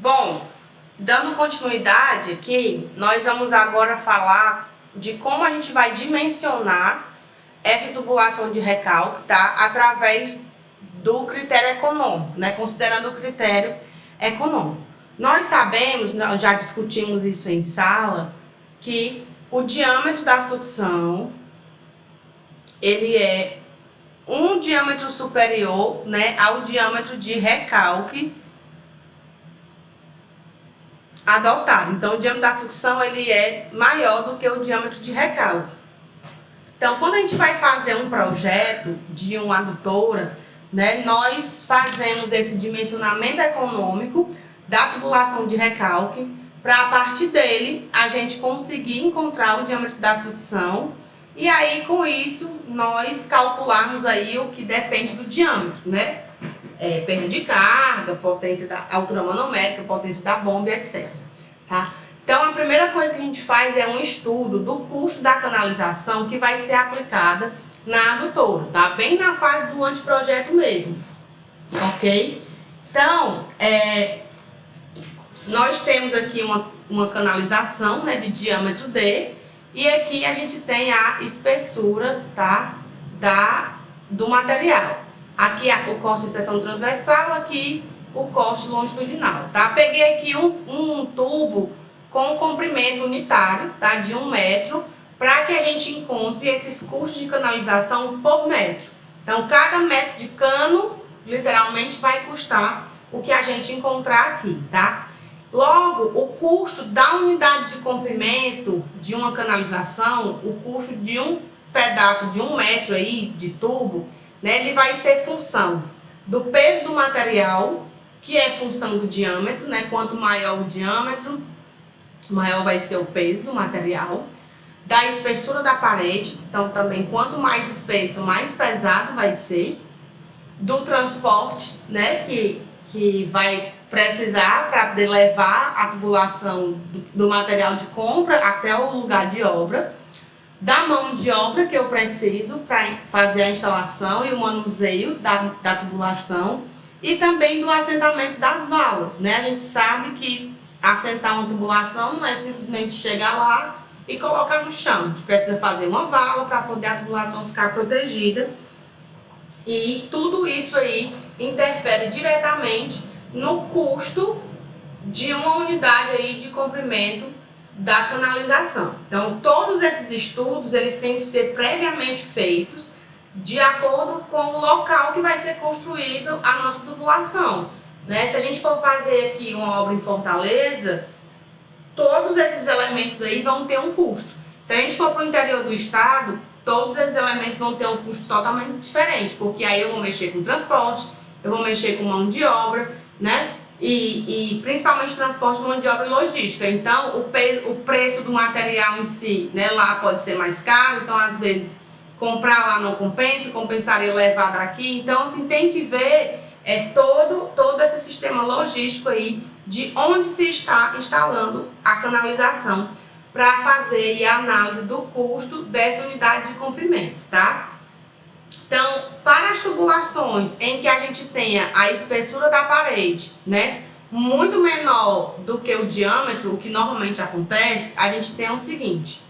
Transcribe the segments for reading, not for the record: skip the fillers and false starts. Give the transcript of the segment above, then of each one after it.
Bom, dando continuidade aqui, nós vamos agora falar de como a gente vai dimensionar essa tubulação de recalque, tá? Através do critério econômico, né? Considerando o critério econômico. Nós sabemos, nós já discutimos isso em sala, que o diâmetro da sucção, ele é um diâmetro superior, né, ao diâmetro de recalque adotado. Então, o diâmetro da sucção ele é maior do que o diâmetro de recalque. Então, quando a gente vai fazer um projeto de uma adutora, né, nós fazemos esse dimensionamento econômico da tubulação de recalque para, a partir dele, a gente conseguir encontrar o diâmetro da sucção e aí, com isso, nós calcularmos aí o que depende do diâmetro, né? Perda de carga, potência da altura manométrica, potência da bomba, etc. Tá? Então, a primeira coisa que a gente faz é um estudo do custo da canalização que vai ser aplicada na adutora, tá? Bem na fase do anteprojeto mesmo, ok? Então, nós temos aqui uma canalização, né, de diâmetro D, e aqui a gente tem a espessura, tá, do material. Aqui o corte de seção transversal, aqui o corte longitudinal, tá? Peguei aqui um tubo com comprimento unitário, tá, de 1 metro, para que a gente encontre esses custos de canalização por metro. Então, cada metro de cano, literalmente, vai custar o que a gente encontrar aqui, tá? Logo, o custo da unidade de comprimento de uma canalização, o custo de um pedaço de 1 metro aí de tubo, né, ele vai ser função do peso do material, que é função do diâmetro, né? Quanto maior o diâmetro, maior vai ser o peso do material, da espessura da parede, então também quanto mais espesso, mais pesado vai ser, do transporte, né, que vai precisar para poder levar a tubulação do material de compra até o lugar de obra, da mão de obra que eu preciso para fazer a instalação e o manuseio da tubulação, e também do assentamento das valas, né? A gente sabe que assentar uma tubulação não é simplesmente chegar lá e colocar no chão. A gente precisa fazer uma vala para poder a tubulação ficar protegida, e tudo isso aí interfere diretamente no custo de uma unidade aí de comprimento da canalização. Então, todos esses estudos, eles têm que ser previamente feitos de acordo com o local que vai ser construído a nossa tubulação, né? Se a gente for fazer aqui uma obra em Fortaleza, todos esses elementos aí vão ter um custo. Se a gente for para o interior do estado, todos esses elementos vão ter um custo totalmente diferente, porque aí eu vou mexer com transporte, eu vou mexer com mão de obra, né? E principalmente transporte, mão de obra e logística. Então, o preço do material em si, né, lá pode ser mais caro, então às vezes comprar lá não compensa, compensaria levar daqui. Então, assim, tem que ver todo esse sistema logístico aí de onde se está instalando a canalização para fazer a análise do custo dessa unidade de comprimento, tá? Então, para as tubulações em que a gente tenha a espessura da parede, né, muito menor do que o diâmetro, o que normalmente acontece, a gente tem o seguinte: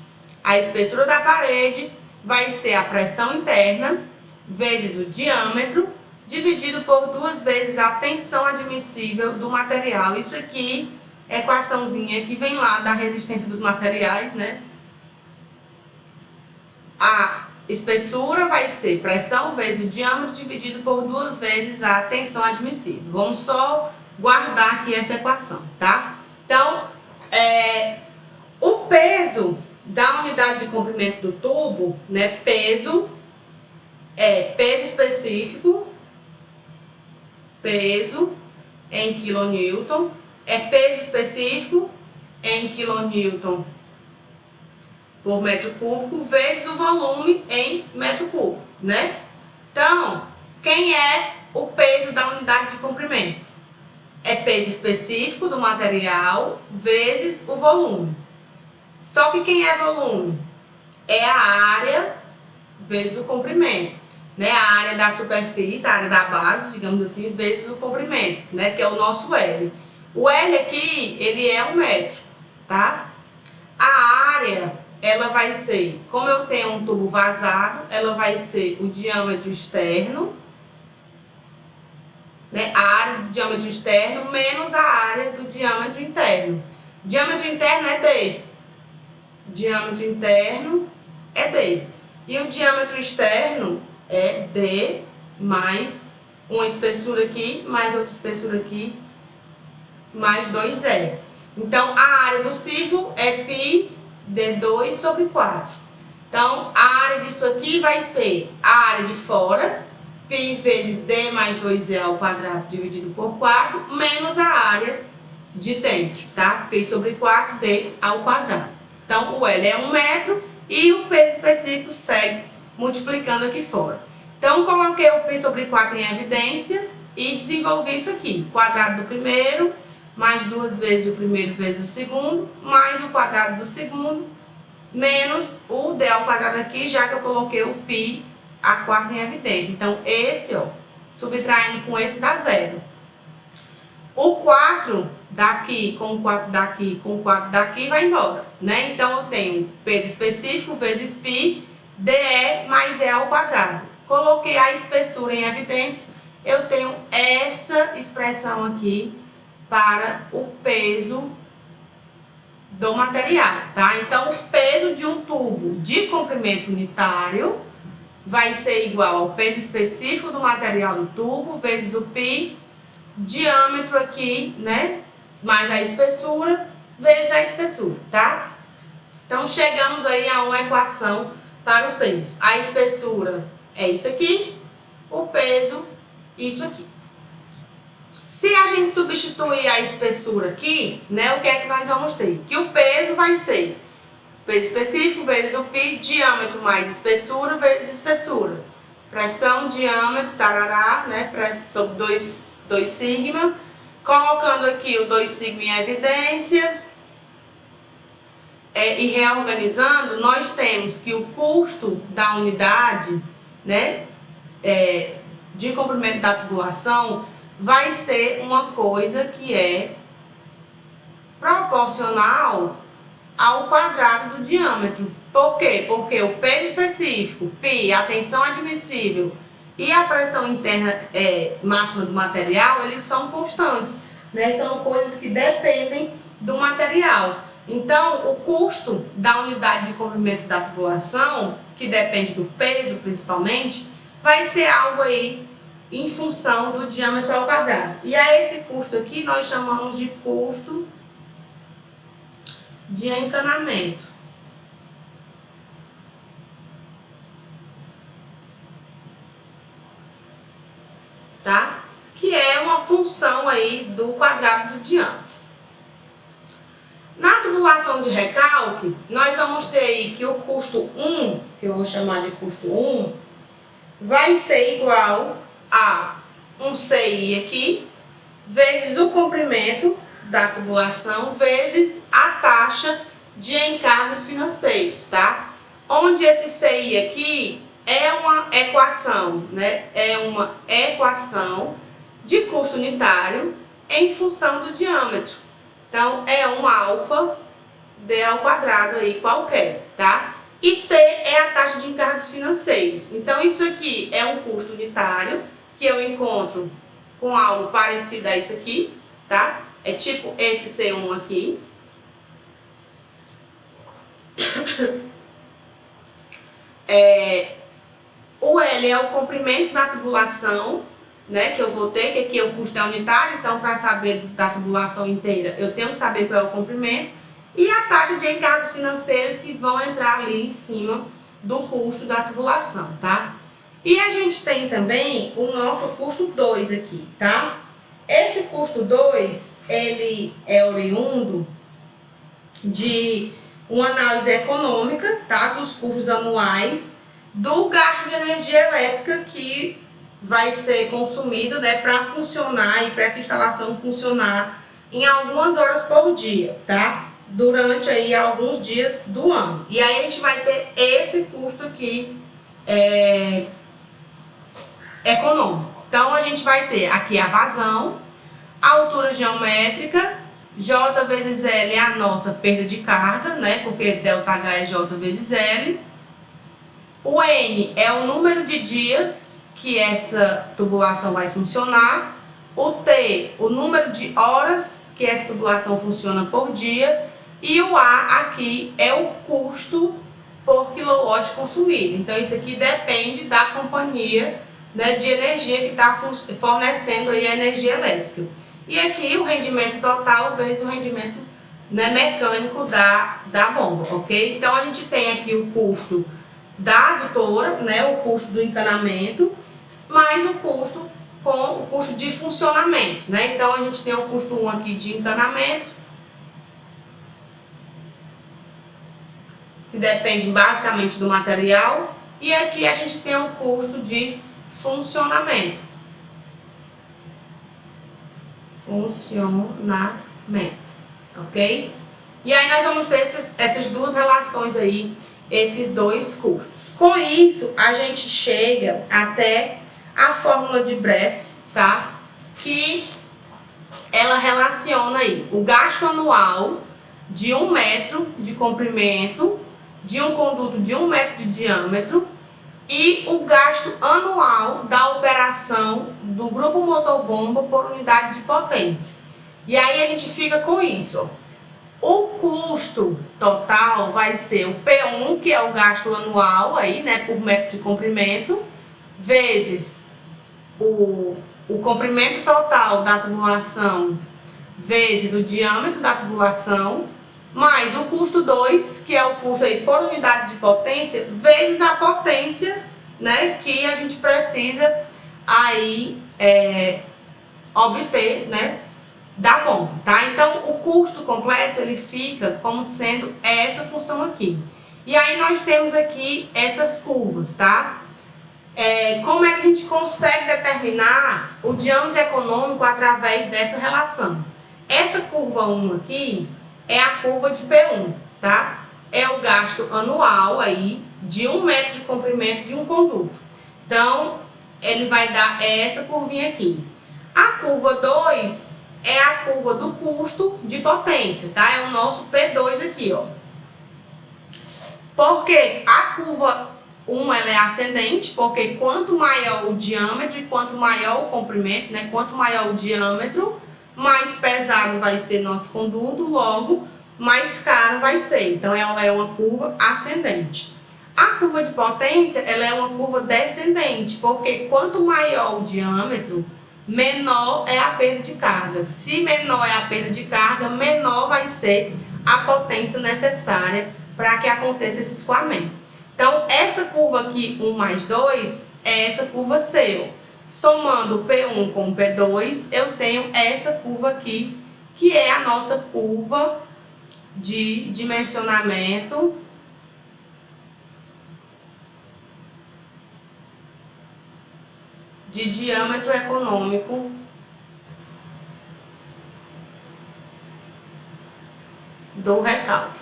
a espessura da parede vai ser a pressão interna vezes o diâmetro, dividido por 2 vezes a tensão admissível do material. Isso aqui é a equaçãozinha que vem lá da resistência dos materiais, né? A espessura vai ser pressão vezes o diâmetro dividido por 2 vezes a tensão admissível. Vamos só guardar aqui essa equação, tá? Então, o peso da unidade de comprimento do tubo, né? Peso peso específico, peso em quilonewton, peso específico em quilonewton por metro cúbico, vezes o volume em metro cúbico, né? Então, quem é o peso da unidade de comprimento? É peso específico do material vezes o volume. Só que quem é volume? É a área vezes o comprimento, né? A área da superfície, a área da base, digamos assim, vezes o comprimento, né? Que é o nosso L. O L aqui, ele é 1 metro, tá? A área, ela vai ser, como eu tenho um tubo vazado, ela vai ser o diâmetro externo, né? A área do diâmetro externo menos a área do diâmetro interno. Diâmetro interno é D. Diâmetro interno é D. E o diâmetro externo é D mais uma espessura aqui, mais outra espessura aqui, mais 2E. Então, a área do círculo é π d2 sobre 4. Então, a área disso aqui vai ser a área de fora, π vezes d mais 2e ao quadrado dividido por 4, menos a área de dentro, tá? π sobre 4d ao quadrado. Então, o L é 1 metro e o peso específico segue multiplicando aqui fora. Então, coloquei o π sobre 4 em evidência e desenvolvi isso aqui. Quadrado do primeiro, mais 2 vezes o primeiro vezes o segundo, mais o quadrado do segundo, menos o d ao quadrado aqui, já que eu coloquei o π a 4 em evidência. Então, esse, ó, subtraindo com esse dá 0. O 4 daqui com o 4 daqui com o 4 daqui vai embora, né? Então, eu tenho peso específico vezes π, dE mais E ao quadrado. Coloquei a espessura em evidência, eu tenho essa expressão aqui para o peso do material, tá? Então, o peso de um tubo de comprimento unitário vai ser igual ao peso específico do material do tubo vezes o π, diâmetro aqui, né? Mais a espessura vezes a espessura, tá? Então, chegamos aí a uma equação para o peso. A espessura é isso aqui, o peso, isso aqui. Se a gente substituir a espessura aqui, né, o que é que nós vamos ter? Que o peso vai ser peso específico vezes o π, diâmetro mais espessura vezes espessura. Pressão, diâmetro, tarará, né, sobre 2 sigma. Colocando aqui o 2 sigma em evidência e reorganizando, nós temos que o custo da unidade, né, de comprimento da tubulação vai ser uma coisa que é proporcional ao quadrado do diâmetro. Por quê? Porque o peso específico, π, a tensão admissível e a pressão interna máxima do material, eles são constantes, né? São coisas que dependem do material. Então, o custo da unidade de comprimento da tubulação, que depende do peso principalmente, vai ser algo aí em função do diâmetro ao quadrado. E a esse custo aqui nós chamamos de custo de encanamento. Tá? Que é uma função aí do quadrado do diâmetro. Na tubulação de recalque, nós vamos ter aí que o custo 1, que eu vou chamar de custo 1, vai ser igual a um CI aqui, vezes o comprimento da tubulação, vezes a taxa de encargos financeiros, tá? Onde esse CI aqui é uma equação, né? É uma equação de custo unitário em função do diâmetro. Então, é um alfa d ao quadrado aí qualquer, tá? E T é a taxa de encargos financeiros. Então, isso aqui é um custo unitário que eu encontro com algo parecido a isso aqui, tá? É tipo esse C1 aqui. O L é o comprimento da tubulação, né? Que eu vou ter, que aqui o custo é unitário, então para saber da tubulação inteira, eu tenho que saber qual é o comprimento. E a taxa de encargos financeiros que vão entrar ali em cima do custo da tubulação, tá? E a gente tem também o nosso custo 2 aqui, tá? Esse custo 2, ele é oriundo de uma análise econômica, tá? Dos custos anuais do gasto de energia elétrica que vai ser consumido, né, para funcionar e para essa instalação funcionar em algumas horas por dia, tá? Durante aí alguns dias do ano. E aí a gente vai ter esse custo aqui econômico. Então, a gente vai ter aqui a vazão, Altura geométrica, J vezes L é a nossa perda de carga, né? Porque ΔH é J vezes L. O N é o número de dias que essa tubulação vai funcionar. O T, o número de horas que essa tubulação funciona por dia. E o A aqui é o custo por quilowatt consumido. Então, isso aqui depende da companhia, né, de energia que está fornecendo aí a energia elétrica. E aqui o rendimento total vezes o rendimento, né, mecânico da bomba, ok? Então, a gente tem aqui o custo da adutora, né, o custo do encanamento, mais o custo com o custo de funcionamento, né? Então, a gente tem o custo 1 aqui de encanamento, que depende basicamente do material, e aqui a gente tem o custo de funcionamento. Ok? E aí nós vamos ter essas duas relações aí, esses dois custos. Com isso, a gente chega até a fórmula de Bress, tá? Que ela relaciona aí o gasto anual de 1 metro de comprimento de um conduto de 1 metro de diâmetro e o gasto anual da operação do grupo motor bomba por unidade de potência. E aí a gente fica com isso. O custo total vai ser o P1, que é o gasto anual aí, né, por metro de comprimento, vezes o comprimento total da tubulação vezes o diâmetro da tubulação, mais o custo 2, que é o custo aí por unidade de potência, vezes a potência, né, que a gente precisa aí obter, né, da bomba, tá? Então, o custo completo, ele fica como sendo essa função aqui. E aí nós temos aqui essas curvas, tá? Como é que a gente consegue determinar o diâmetro econômico através dessa relação? Essa curva 1 aqui é a curva de P1, tá? É o gasto anual aí de 1 metro de comprimento de um conduto. Então, ele vai dar essa curvinha aqui. A curva 2 é a curva do custo de potência, tá? É o nosso P2 aqui, ó. Porque a curva 1 ela é ascendente, porque quanto maior o diâmetro e quanto maior o comprimento, né? Quanto maior o diâmetro, mais pesado vai ser nosso conduto, logo mais caro vai ser. Então, ela é uma curva ascendente. A curva de potência, ela é uma curva descendente, porque quanto maior o diâmetro, menor é a perda de carga. Se menor é a perda de carga, menor vai ser a potência necessária para que aconteça esse escoamento. Então, essa curva aqui, 1 mais 2, é essa curva C. Somando o P1 com o P2, eu tenho essa curva aqui, que é a nossa curva de dimensionamento de diâmetro econômico do recalque,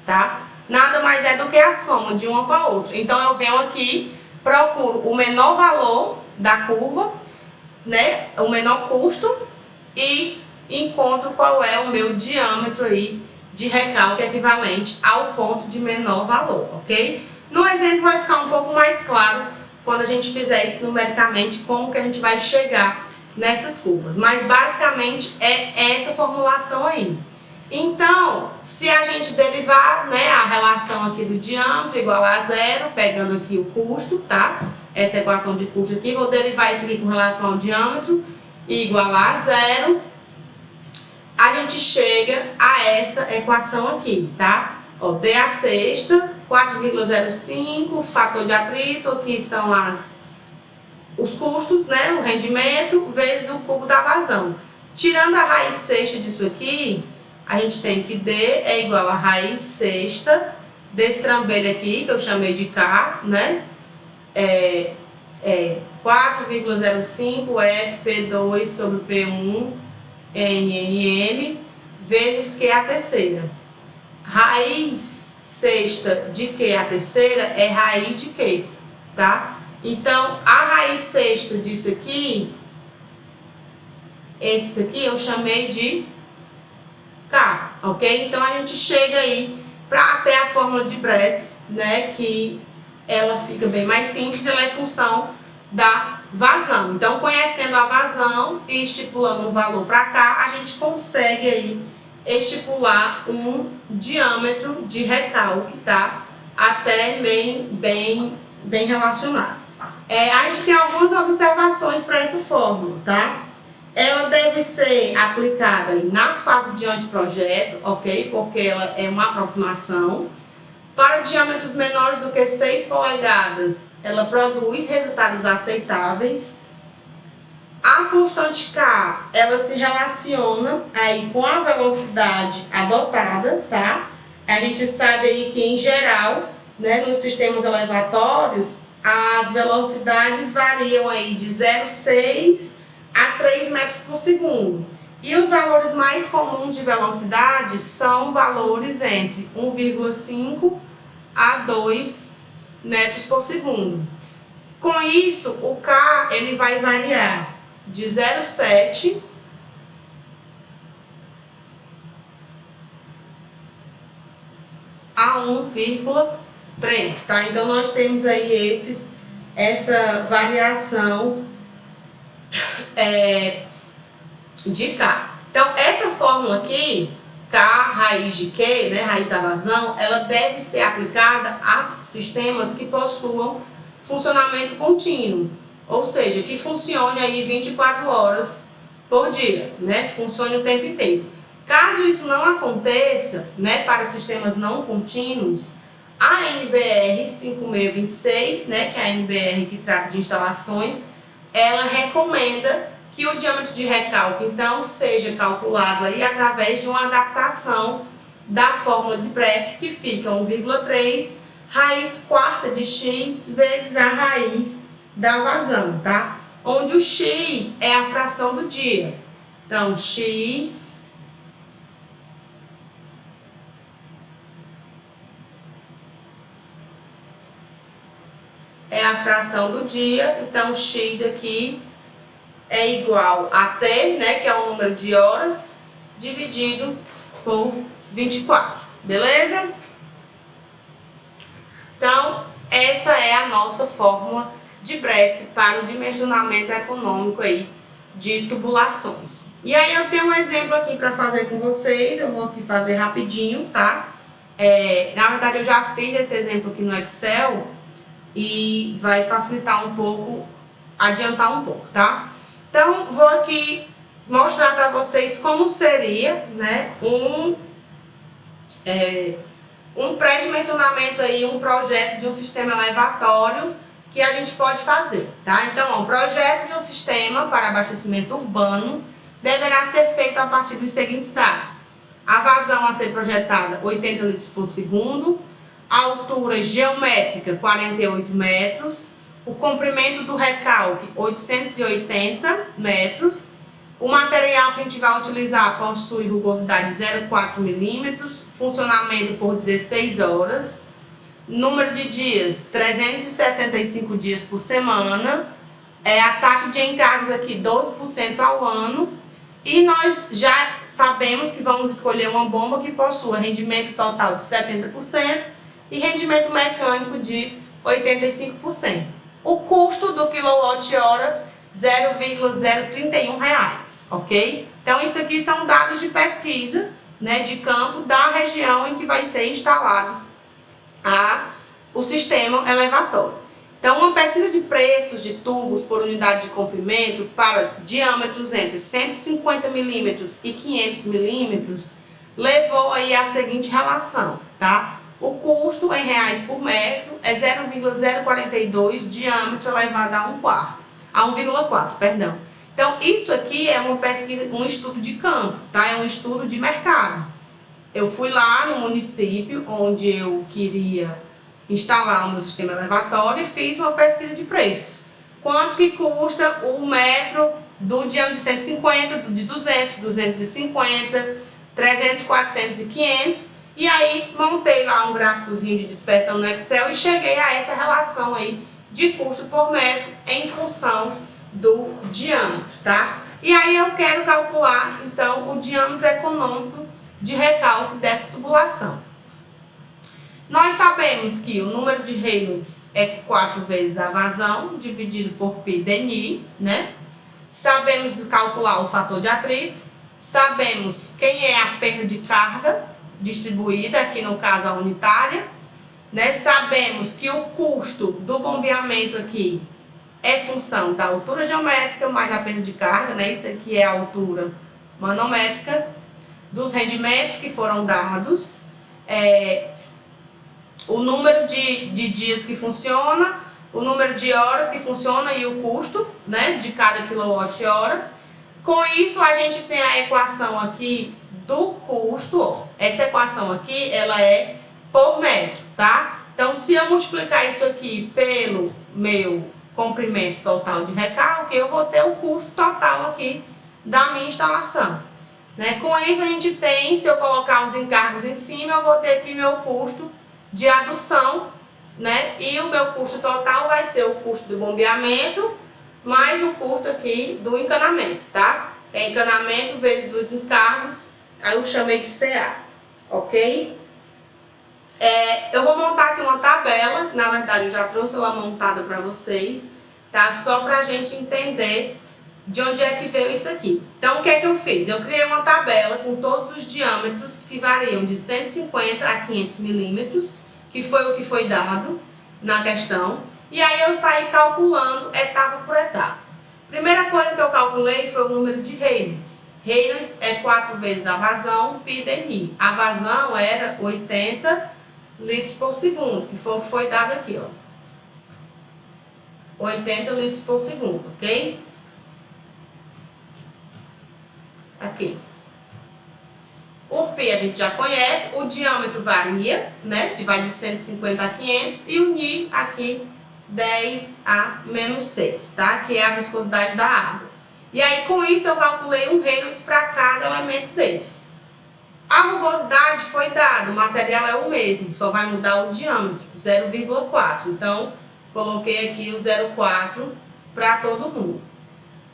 tá? Nada mais é do que a soma de uma com a outra. Então, eu venho aqui, procuro o menor valor da curva, né? O menor custo e encontro qual é o meu diâmetro aí de recalque equivalente ao ponto de menor valor, ok? No exemplo vai ficar um pouco mais claro quando a gente fizer isso numericamente, como que a gente vai chegar nessas curvas. Mas basicamente é essa formulação aí. Então, se a gente derivar, né, a relação aqui do diâmetro igual a zero, pegando aqui o custo, tá? Essa equação de custo aqui, vou derivar isso aqui com relação ao diâmetro, igual a zero, a gente chega a essa equação aqui, tá? Ó, D a sexta, 4,05, fator de atrito, aqui são os custos, né? O rendimento, vezes o cubo da vazão. Tirando a raiz sexta disso aqui, a gente tem que D é igual a raiz sexta desse trambelho aqui, que eu chamei de K, né? 4,05 FP2 sobre P1 NNM vezes Q a terceira. Raiz sexta de Q a terceira é raiz de Q, tá? Então, a raiz sexta disso aqui Esse aqui eu chamei de K, ok? Então a gente chega aí para ter a fórmula de Bress, né? Que ela fica bem mais simples, ela é função da vazão. Então, conhecendo a vazão e estipulando um valor para cá, a gente consegue aí estipular um diâmetro de recalque, tá? Até bem relacionado. A gente tem algumas observações para essa fórmula, tá? Ela deve ser aplicada na fase de anteprojeto, ok? Porque ela é uma aproximação. Para diâmetros menores do que 6 polegadas, ela produz resultados aceitáveis. A constante K, ela se relaciona aí com a velocidade adotada, tá? A gente sabe aí que, em geral, né, nos sistemas elevatórios, as velocidades variam aí de 0,6 a 3 metros por segundo. E os valores mais comuns de velocidade são valores entre 1,5 a 2 metros por segundo. Com isso, o K ele vai variar de 0,7 a 1,3, tá? Então nós temos aí essa variação de K. Então essa fórmula aqui, K raiz de Q, né, raiz da vazão, ela deve ser aplicada a sistemas que possuam funcionamento contínuo, ou seja, que funcione aí 24 horas por dia, né, funcione o tempo inteiro. Caso isso não aconteça, né, para sistemas não contínuos, a NBR 5626, né, que é a NBR que trata de instalações, ela recomenda que o diâmetro de recalque, então, seja calculado aí através de uma adaptação da fórmula de Bress, que fica 1,3 raiz quarta de x vezes a raiz da vazão, tá? Onde o x é a fração do dia. Então, x é a fração do dia, então x aqui é igual a T, né, que é o número de horas, dividido por 24, beleza? Então, essa é a nossa fórmula de Bress para o dimensionamento econômico aí de tubulações. E aí eu tenho um exemplo aqui para fazer com vocês, eu vou aqui fazer rapidinho, tá? Na verdade, eu já fiz esse exemplo aqui no Excel e vai facilitar um pouco, adiantar um pouco, tá? Então, vou aqui mostrar para vocês como seria, né, um pré-dimensionamento aí, um projeto de um sistema elevatório que a gente pode fazer, tá? Então, um projeto de um sistema para abastecimento urbano deverá ser feito a partir dos seguintes dados: a vazão a ser projetada 80 litros por segundo, a altura geométrica 48 metros, o comprimento do recalque 880 metros, o material que a gente vai utilizar possui rugosidade 0,4 milímetros, funcionamento por 16 horas, número de dias 365 dias por semana, a taxa de encargos aqui 12% ao ano, e nós já sabemos que vamos escolher uma bomba que possua rendimento total de 70% e rendimento mecânico de 85%. O custo do quilowatt-hora R$0,031, ok? Então isso aqui são dados de pesquisa, né, de campo da região em que vai ser instalado o sistema elevatório. Então, uma pesquisa de preços de tubos por unidade de comprimento para diâmetros entre 150 milímetros e 500 milímetros levou aí a seguinte relação, tá? O custo em reais por metro é 0,042 diâmetro elevado a 1,4, perdão. Então, isso aqui é uma pesquisa, um estudo de campo, tá? É um estudo de mercado. Eu fui lá no município onde eu queria instalar o meu sistema elevatório e fiz uma pesquisa de preço. Quanto que custa o metro do diâmetro de 150, de 200, 250, 300, 400 e 500. E aí montei lá um gráficozinho de dispersão no Excel e cheguei a essa relação aí de custo por metro em função do diâmetro, tá? E aí eu quero calcular, então, o diâmetro econômico de recalque dessa tubulação. Nós sabemos que o número de Reynolds é 4 vezes a vazão, dividido por π dni, né? Sabemos calcular o fator de atrito, sabemos quem é a perda de carga distribuída, aqui no caso a unitária, né? Sabemos que o custo do bombeamento aqui é função da altura geométrica mais a perda de carga, né? Isso aqui é a altura manométrica, dos rendimentos que foram dados, o número de dias que funciona, o número de horas que funciona e o custo, né, de cada quilowatt-hora. Com isso, a gente tem a equação aqui do custo, ó. Essa equação aqui, ela é por metro, tá? Então, se eu multiplicar isso aqui pelo meu comprimento total de recalque, eu vou ter o custo total aqui da minha instalação, né? Com isso, a gente tem, se eu colocar os encargos em cima, eu vou ter aqui meu custo de adução, né? E o meu custo total vai ser o custo do bombeamento mais o custo aqui do encanamento, tá? É encanamento vezes os encargos, aí eu chamei de CA, ok? Eu vou montar aqui uma tabela, na verdade eu já trouxe ela montada para vocês, tá? Só pra gente entender de onde é que veio isso aqui. Então, o que é que eu fiz? Eu criei uma tabela com todos os diâmetros que variam de 150 a 500 milímetros, que foi o que foi dado na questão, e aí eu saí calculando etapa por etapa. Primeira coisa que eu calculei foi o número de Reynolds. Reynolds é 4 vezes a vazão π dni. A vazão era 80 litros por segundo, que foi o que foi dado aqui, ó. 80 litros por segundo, ok? Aqui. O π a gente já conhece, o diâmetro varia, né? Vai de 150 a 500 e o Ni aqui 10 a menos 6, tá? Que é a viscosidade da água. E aí com isso eu calculei um Reynolds para cada elemento desse. A rugosidade foi dada, o material é o mesmo, só vai mudar o diâmetro, 0,4. Então coloquei aqui o 0,4 para todo mundo.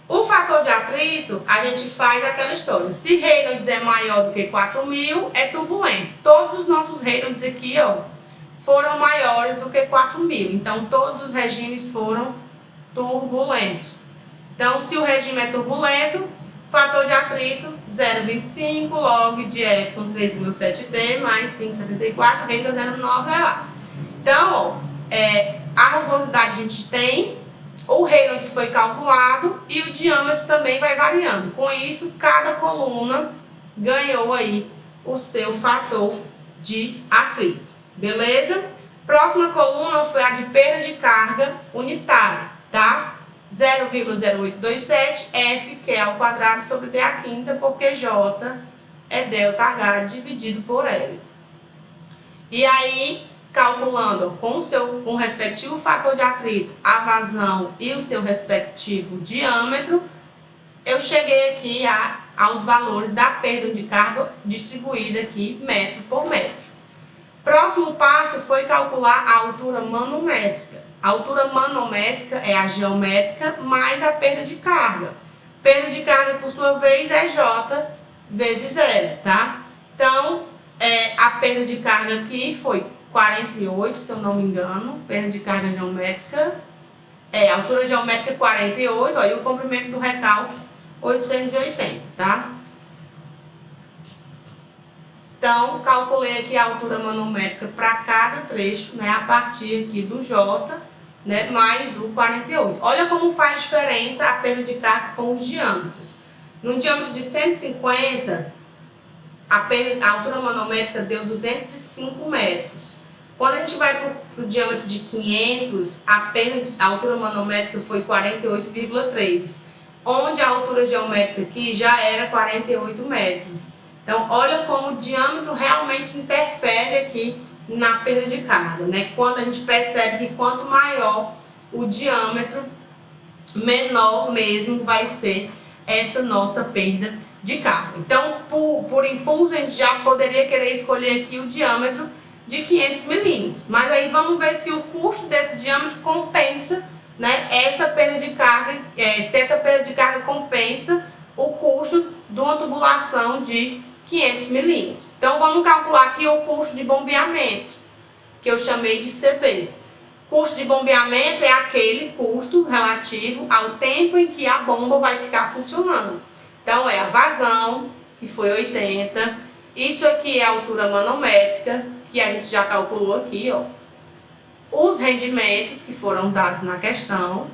O fator de atrito, a gente faz aquela história. Se Reynolds é maior do que 4.000, é turbulento. Todos os nossos Reynolds aqui, ó, foram maiores do que 4.000. Então, todos os regimes foram turbulentos. Então, se o regime é turbulento, fator de atrito 0,25 log de Epsilon 3.007D mais 5,74, reta 0,9 é lá. Então, ó, a rugosidade a gente tem, o Reynolds foi calculado e o diâmetro também vai variando. Com isso, cada coluna ganhou aí o seu fator de atrito. Beleza? Próxima coluna foi a de perda de carga unitária, tá? 0,0827 F, que é ao quadrado sobre D à quinta, porque J é ΔH dividido por L. E aí, calculando com o respectivo fator de atrito, a vazão e o seu respectivo diâmetro, eu cheguei aqui aos valores da perda de carga distribuída aqui metro por metro. Próximo passo foi calcular a altura manométrica. A altura manométrica é a geométrica mais a perda de carga. Perda de carga, por sua vez, é J vezes L, tá? Então, a perda de carga aqui foi 48, se eu não me engano, perda de carga geométrica, a altura geométrica 48, ó, e o comprimento do recalque 880, tá? Então, calculei aqui a altura manométrica para cada trecho, né, a partir aqui do J, né, mais o 48. Olha como faz diferença a perda de carga com os diâmetros. No diâmetro de 150, a altura manométrica deu 205 metros. Quando a gente vai para o diâmetro de 500, a altura manométrica foi 48,3, onde a altura geométrica aqui já era 48 metros. Então, olha como o diâmetro realmente interfere aqui na perda de carga, né? Quando a gente percebe que quanto maior o diâmetro, menor mesmo vai ser essa nossa perda de carga. Então, por impulso, a gente já poderia querer escolher aqui o diâmetro de 500 milímetros. Mas aí vamos ver se o custo desse diâmetro compensa, né, essa perda de carga, se essa perda de carga compensa ondulação de 500 milímetros. Então, vamos calcular aqui o custo de bombeamento, que eu chamei de CB. Custo de bombeamento é aquele custo relativo ao tempo em que a bomba vai ficar funcionando. Então, é a vazão, que foi 80. Isso aqui é a altura manométrica, que a gente já calculou aqui, ó. Os rendimentos que foram dados na questão.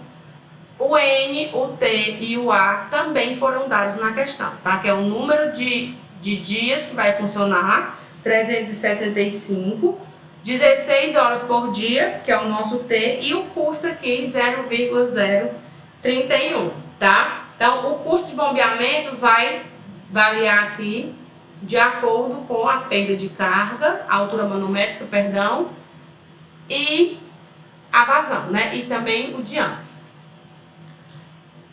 O N, o T e o A também foram dados na questão, tá? Que é o número de dias que vai funcionar, 365. 16 horas por dia, que é o nosso T, e o custo aqui 0,031, tá? Então, o custo de bombeamento vai variar aqui de acordo com a perda de carga, a altura manométrica, perdão, e a vazão, né? E também o diâmetro.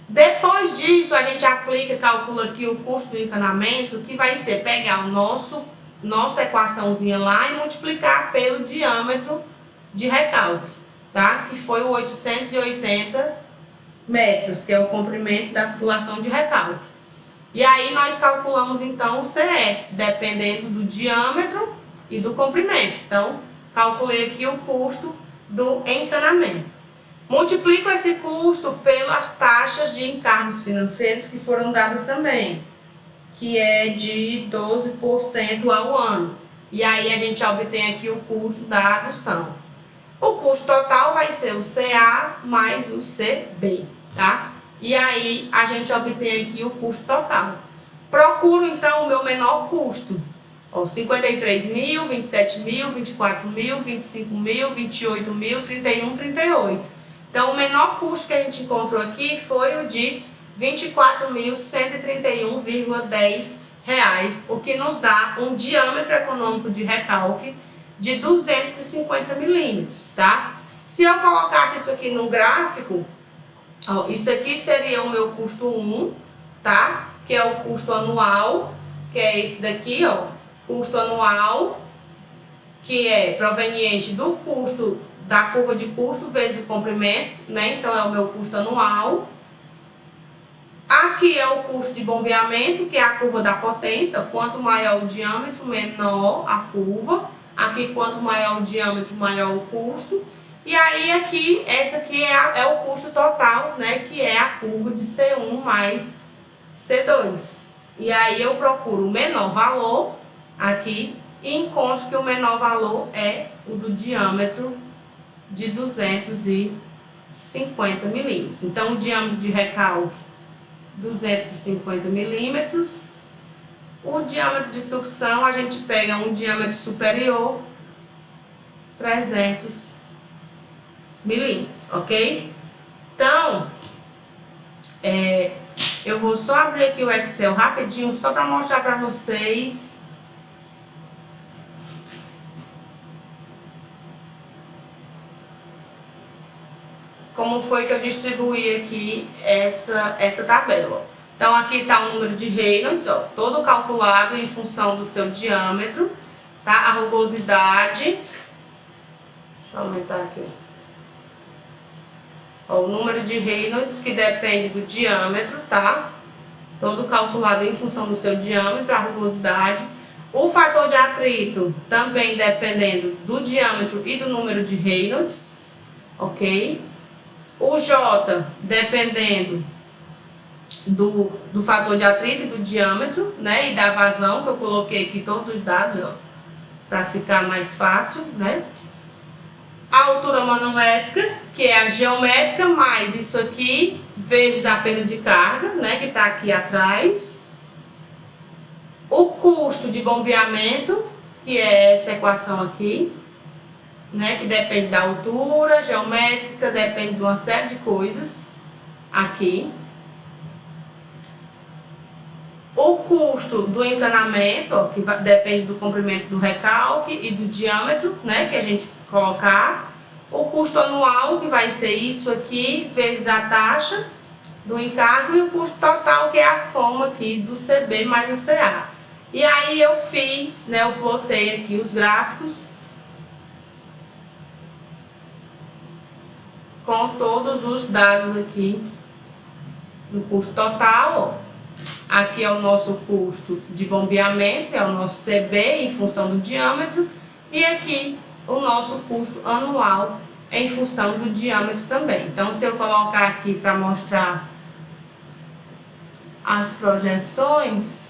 Depois disso, a gente aplica, calcula aqui o custo do encanamento, que vai ser pegar o nossa equaçãozinha lá e multiplicar pelo diâmetro de recalque, tá? Que foi o 880 metros, que é o comprimento da tubulação de recalque. E aí nós calculamos então o CE, dependendo do diâmetro e do comprimento. Então, calculei aqui o custo do encanamento. Multiplico esse custo pelas taxas de encargos financeiros que foram dadas também, que é de 12% ao ano. E aí a gente obtém aqui o custo da adução. O custo total vai ser o CA mais o CB, tá? E aí a gente obtém aqui o custo total. Procuro então o meu menor custo. 53 mil, 27 mil, 24 mil, 25 mil, 28 mil, 31, 38. Então o menor custo que a gente encontrou aqui foi o de R$ 24.131,10, o que nos dá um diâmetro econômico de recalque de 250 milímetros, tá? Se eu colocasse isso aqui no gráfico, ó, isso aqui seria o meu custo 1, tá? Que é o custo anual, que é esse daqui, ó, custo anual, que é proveniente do custo da curva de custo vezes o comprimento, né? Então é o meu custo anual. Aqui é o custo de bombeamento, que é a curva da potência. Quanto maior o diâmetro, menor a curva. Aqui, quanto maior o diâmetro, maior o custo. E aí, aqui, essa aqui é o custo total, né? Que é a curva de C1 mais C2. E aí, eu procuro o menor valor aqui e encontro que o menor valor é o do diâmetro de 250 milímetros. Então, o diâmetro de recalque 250 milímetros. O diâmetro de sucção, a gente pega um diâmetro superior, 300 milímetros, ok? Então, eu vou só abrir aqui o Excel rapidinho, só para mostrar para vocês como foi que eu distribuí aqui essa tabela. Então, aqui está o número de Reynolds, ó, todo calculado em função do seu diâmetro, tá? A rugosidade, deixa eu aumentar aqui. Ó, o número de Reynolds, que depende do diâmetro, tá? Todo calculado em função do seu diâmetro, a rugosidade. O fator de atrito, também dependendo do diâmetro e do número de Reynolds, ok? O J, dependendo do fator de atrito e do diâmetro, né? E da vazão, que eu coloquei aqui todos os dados, ó, para ficar mais fácil, né? A altura manométrica, que é a geométrica, mais isso aqui, vezes a perda de carga, né? Que tá aqui atrás. O custo de bombeamento, que é essa equação aqui, né, que depende da altura, geométrica, depende de uma série de coisas aqui. O custo do encanamento, ó, que depende do comprimento do recalque e do diâmetro, né, que a gente colocar. O custo anual, que vai ser isso aqui, vezes a taxa do encargo, e o custo total, que é a soma aqui do CB mais o CA. E aí eu fiz, né, eu plotei aqui os gráficos com todos os dados aqui do custo total, ó. Aqui é o nosso custo de bombeamento, é o nosso CB em função do diâmetro, e aqui o nosso custo anual em função do diâmetro também. Então, se eu colocar aqui para mostrar as projeções,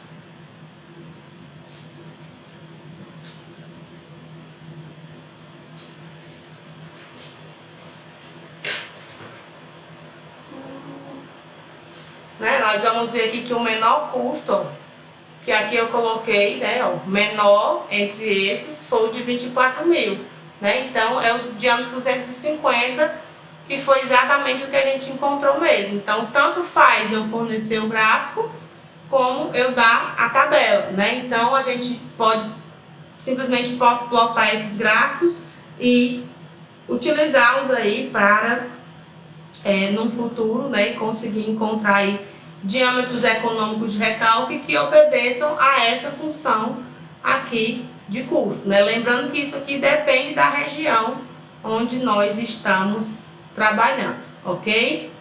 né, nós vamos ver aqui que o menor custo, ó, que aqui eu coloquei, né, ó, menor entre esses foi o de 24 mil, né, então é o diâmetro 250, que foi exatamente o que a gente encontrou mesmo. Então, tanto faz eu fornecer o gráfico, como eu dar a tabela, né, então a gente pode simplesmente plotar esses gráficos e utilizá-los aí para, no futuro, né, conseguir encontrar aí diâmetros econômicos de recalque que obedeçam a essa função aqui de custo, né? Lembrando que isso aqui depende da região onde nós estamos trabalhando, ok?